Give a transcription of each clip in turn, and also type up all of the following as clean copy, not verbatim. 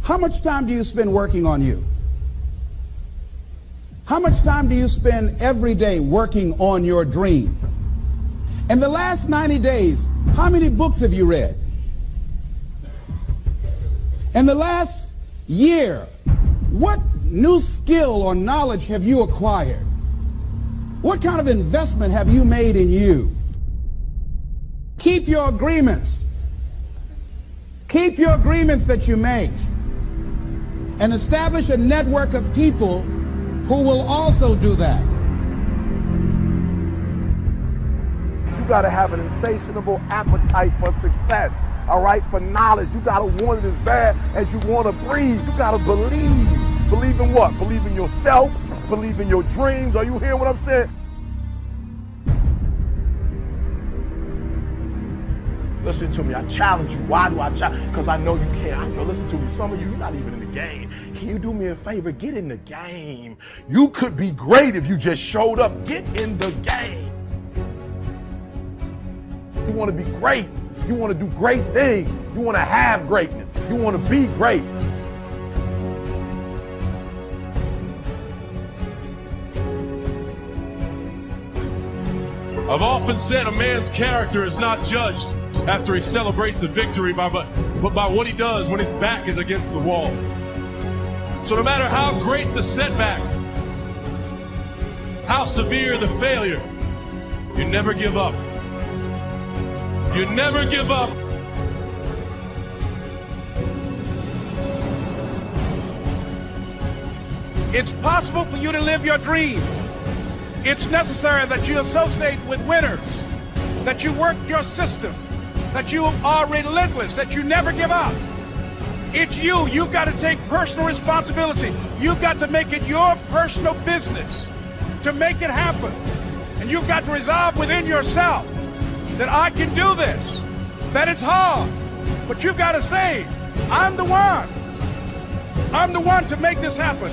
How much time do you spend working on you? How much time do you spend every day working on your dream? In the last 90 days, how many books have you read? In the last year, what new skill or knowledge have you acquired? What kind of investment have you made in you? Keep your agreements. Keep your agreements that you make. And establish a network of people who will also do that. You gotta have an insatiable appetite for success, all right, for knowledge. You gotta want it as bad as you wanna breathe. You gotta believe. Believe in what? Believe in yourself, believe in your dreams. Are you hearing what I'm saying? Listen to me, I challenge you. Why do I challenge? Because I know you can't. I know, listen to me, some of you, you're not even in the game. Can you do me a favor? Get in the game. You could be great if you just showed up. Get in the game. You want to be great. You want to do great things. You want to have greatness. You want to be great. I've often said a man's character is not judged after he celebrates a victory, but by what he does when his back is against the wall. So no matter how great the setback, how severe the failure, you never give up. You never give up. It's possible for you to live your dream. It's necessary that you associate with winners, that you work your system, that you are relentless, that you never give up. It's you. You've got to take personal responsibility. You've got to make it your personal business to make it happen. And you've got to resolve within yourself that I can do this, that it's hard, but you've got to say, I'm the one. I'm the one to make this happen.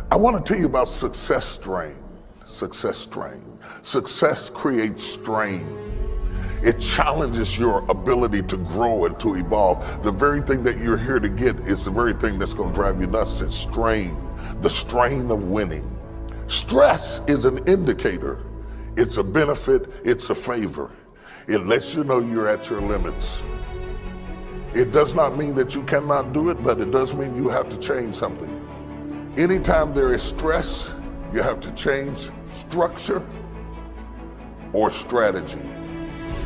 I want to tell you about success strain. Success strain. Success creates strain. It challenges your ability to grow and to evolve. The very thing that you're here to get is the very thing that's going to drive you nuts. It's strain. The strain of winning. Stress is an indicator. It's a benefit. It's a favor. It lets you know you're at your limits. It does not mean that you cannot do it, but it does mean you have to change something. Anytime there is stress, you have to change structure or strategy.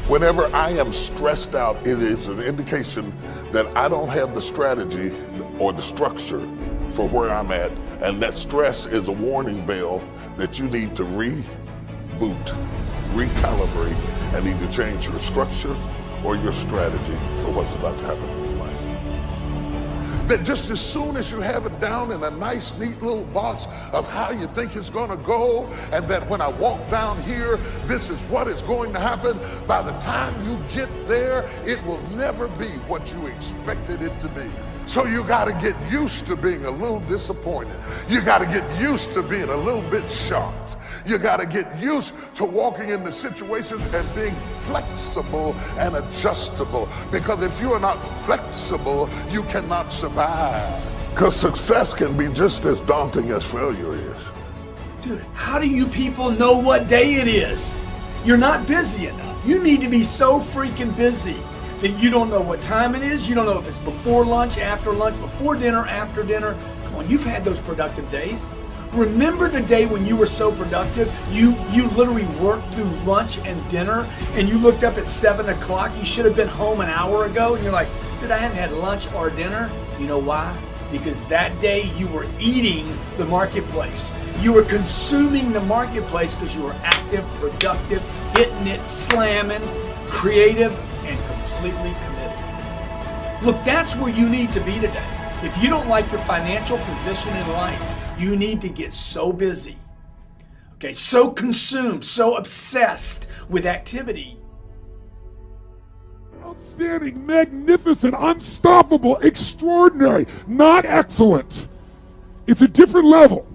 Whenever I am stressed out, it is an indication that I don't have the strategy or the structure for where I'm at, and that stress is a warning bell that you need to reboot, recalibrate, and either change your structure or your strategy for what's about to happen in your life. That just as soon as you have it down in a nice, neat little box of how you think it's going to go, and that when I walk down here, this is what is going to happen, by the time you get there, it will never be what you expected it to be. So you got to get used to being a little disappointed. You got to get used to being a little bit shocked. You got to get used to walking into situations and being flexible and adjustable. Because if you are not flexible, you cannot survive. Because success can be just as daunting as failure is. Dude, how do you people know what day it is? You're not busy enough. You need to be so freaking busy that you don't know what time it is. You don't know if it's before lunch, before dinner, after dinner. Come on, you've had those productive days. Remember the day when you were so productive, you literally worked through lunch and dinner, and you looked up at 7 o'clock, you should have been home an hour ago, and you're like, dude, I hadn't had lunch or dinner. You know why? Because that day you were eating the marketplace. You were consuming the marketplace because you were active, productive, hitting it, slamming, creative, and completely committed. Look, that's where you need to be today. If you don't like your financial position in life, you need to get so busy, okay, so consumed, so obsessed with activity. Outstanding, magnificent, unstoppable, extraordinary, not excellent. It's a different level.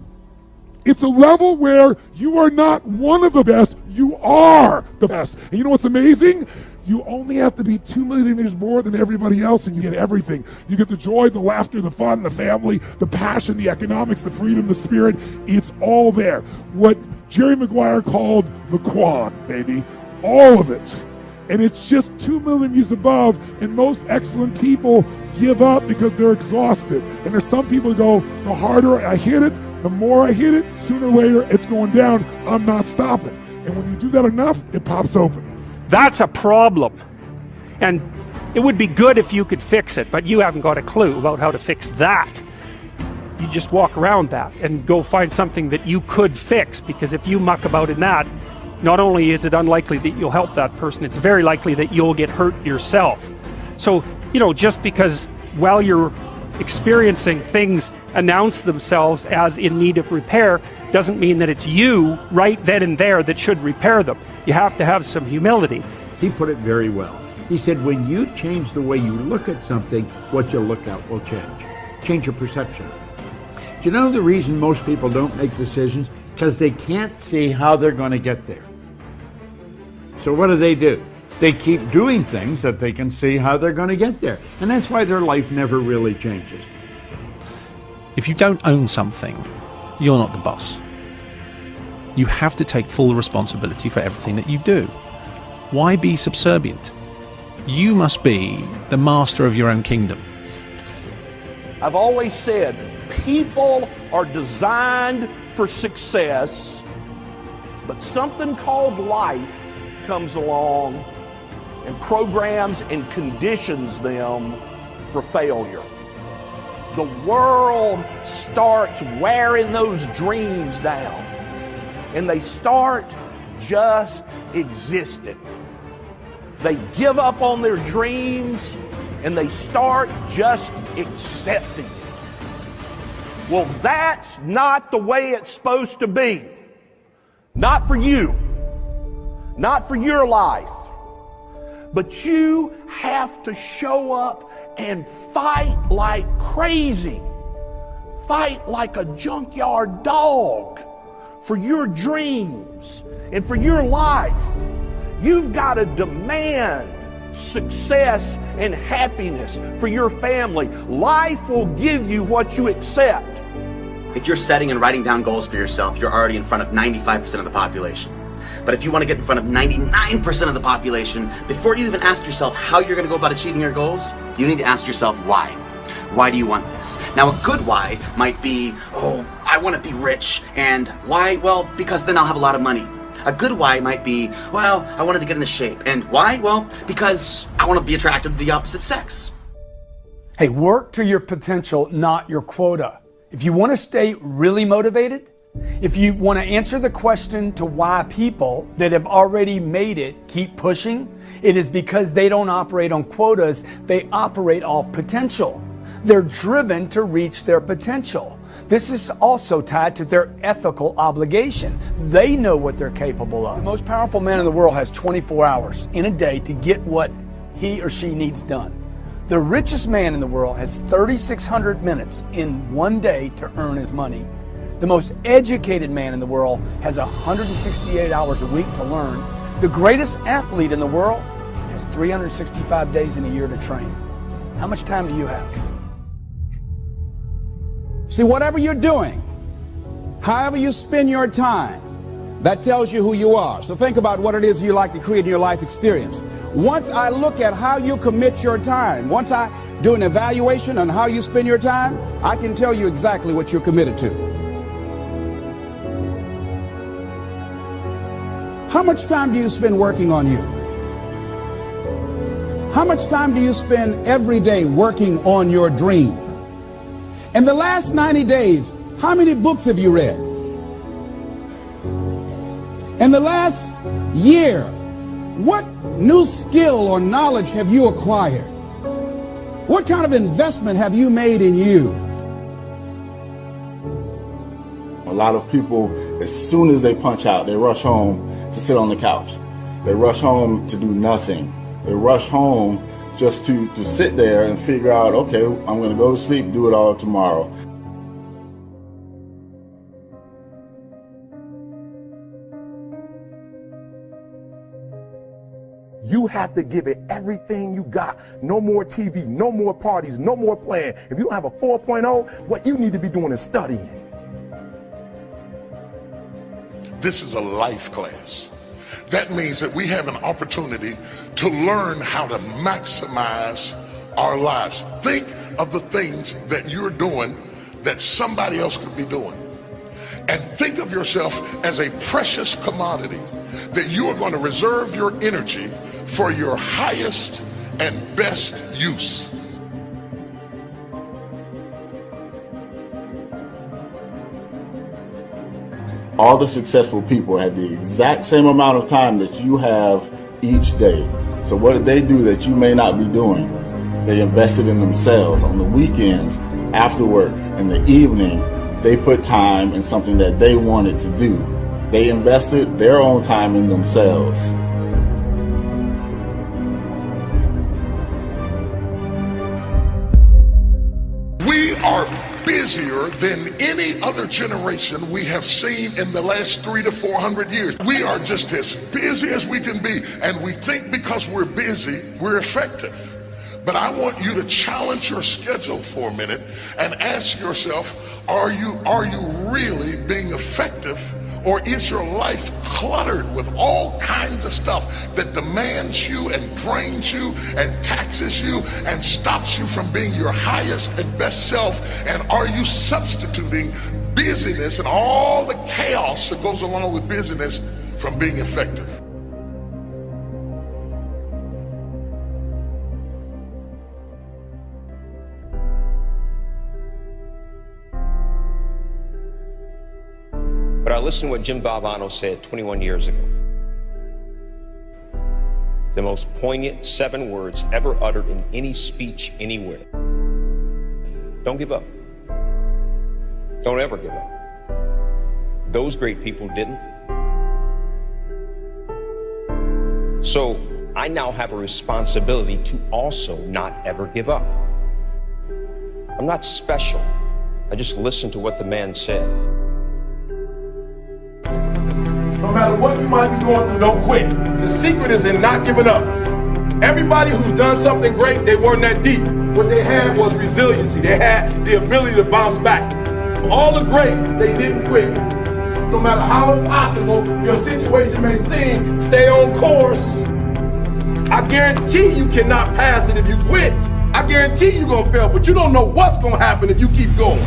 It's a level where you are not one of the best, You are the best. And you know what's amazing? You only have to be 2 millimeters more than everybody else and you get everything. You get the joy, the laughter, the fun, the family, the passion, the economics, the freedom, the spirit. It's all there. What Jerry Maguire called the quad, baby. All of it. And it's just 2 millimeters above, and most excellent people give up because they're exhausted. And there's some people who go, the harder I hit it, the more I hit it, sooner or later it's going down. I'm not stopping. And when you do that enough, it pops open. That's a problem. And it would be good if you could fix it, but you haven't got a clue about how to fix that. You just walk around that and go find something that you could fix, because if you muck about in that, not only is it unlikely that you'll help that person, it's very likely that you'll get hurt yourself. So, just because while you're experiencing things announce themselves as in need of repair, doesn't mean that it's you right then and there that should repair them. You have to have some humility. He put it very well. He said, when you change the way you look at something, what you look at will change. Change your perception. Do you know the reason most people don't make decisions? Because they can't see how they're going to get there. So what do? They keep doing things that they can see how they're going to get there. And that's why their life never really changes. If you don't own something, you're not the boss. You have to take full responsibility for everything that you do. Why be subservient? You must be the master of your own kingdom. I've always said, people are designed for success, but something called life comes along and programs and conditions them for failure. The world starts wearing those dreams down, and they start just existing. They give up on their dreams and they start just accepting it. Well, that's not the way it's supposed to be. Not for you. Not for your life. But you have to show up and fight like crazy. Fight like a junkyard dog for your dreams and for your life. You've got to demand success and happiness for your family. Life will give you what you accept. If you're setting and writing down goals for yourself, you're already in front of 95% of the population. But if you want to get in front of 99% of the population, before you even ask yourself how you're going to go about achieving your goals, you need to ask yourself why. Why do you want this? Now, a good why might be, oh, I want to be rich. And why? Well, because then I'll have a lot of money. A good why might be, well, I wanted to get into shape. And why? Well, because I want to be attracted to the opposite sex. Hey, work to your potential, not your quota. If you want to stay really motivated, if you want to answer the question to why people that have already made it keep pushing, it is because they don't operate on quotas, they operate off potential. They're driven to reach their potential. This is also tied to their ethical obligation. They know what they're capable of. The most powerful man in the world has 24 hours in a day to get what he or she needs done. The richest man in the world has 3,600 minutes in one day to earn his money. The most educated man in the world has 168 hours a week to learn. The greatest athlete in the world has 365 days in a year to train. How much time do you have? See, whatever you're doing, however you spend your time, that tells you who you are. So think about what it is you like to create in your life experience. Once I look at how you commit your time, once I do an evaluation on how you spend your time, I can tell you exactly what you're committed to. How much time do you spend working on you? How much time do you spend every day working on your dream? In the last 90 days, how many books have you read? In the last year, what new skill or knowledge have you acquired? What kind of investment have you made in you? A lot of people, as soon as they punch out, they rush home to sit on the couch. They rush home to do nothing. They rush home just to sit there and figure out, okay, I'm going to go to sleep, do it all tomorrow. You have to give it everything you got. No more TV, no more parties, no more playing. If you don't have a 4.0, what you need to be doing is studying. This is a life class. That means that we have an opportunity to learn how to maximize our lives. Think of the things that you're doing that somebody else could be doing. And think of yourself as a precious commodity that you are going to reserve your energy for your highest and best use. All the successful people had the exact same amount of time that you have each day. So what did they do that you may not be doing? They invested in themselves. On the weekends, after work, in the evening, they put time in something that they wanted to do. They invested their own time in themselves. We are busier than any other generation we have seen in the last 300 to 400 years. We are just as busy as we can be, and we think because we're busy, we're effective. But I want you to challenge your schedule for a minute and ask yourself, are you really being effective, or is your life cluttered with all kinds of stuff that demands you and drains you and taxes you and stops you from being your highest and best self? And are you substituting busyness and all the chaos that goes along with busyness from being effective? But I listened to what Jim Valvano said 21 years ago. The most poignant 7 words ever uttered in any speech anywhere. Don't give up. Don't ever give up. Those great people didn't. So I now have a responsibility to also not ever give up. I'm not special. I just listened to what the man said. No matter what you might be going through, don't quit. The secret is in not giving up. Everybody who's done something great, they weren't that deep. What they had was resiliency. They had the ability to bounce back. All the greats, they didn't quit. No matter how impossible your situation may seem, stay on course. I guarantee you cannot pass it if you quit. I guarantee you're gonna fail, but you don't know what's gonna happen if you keep going.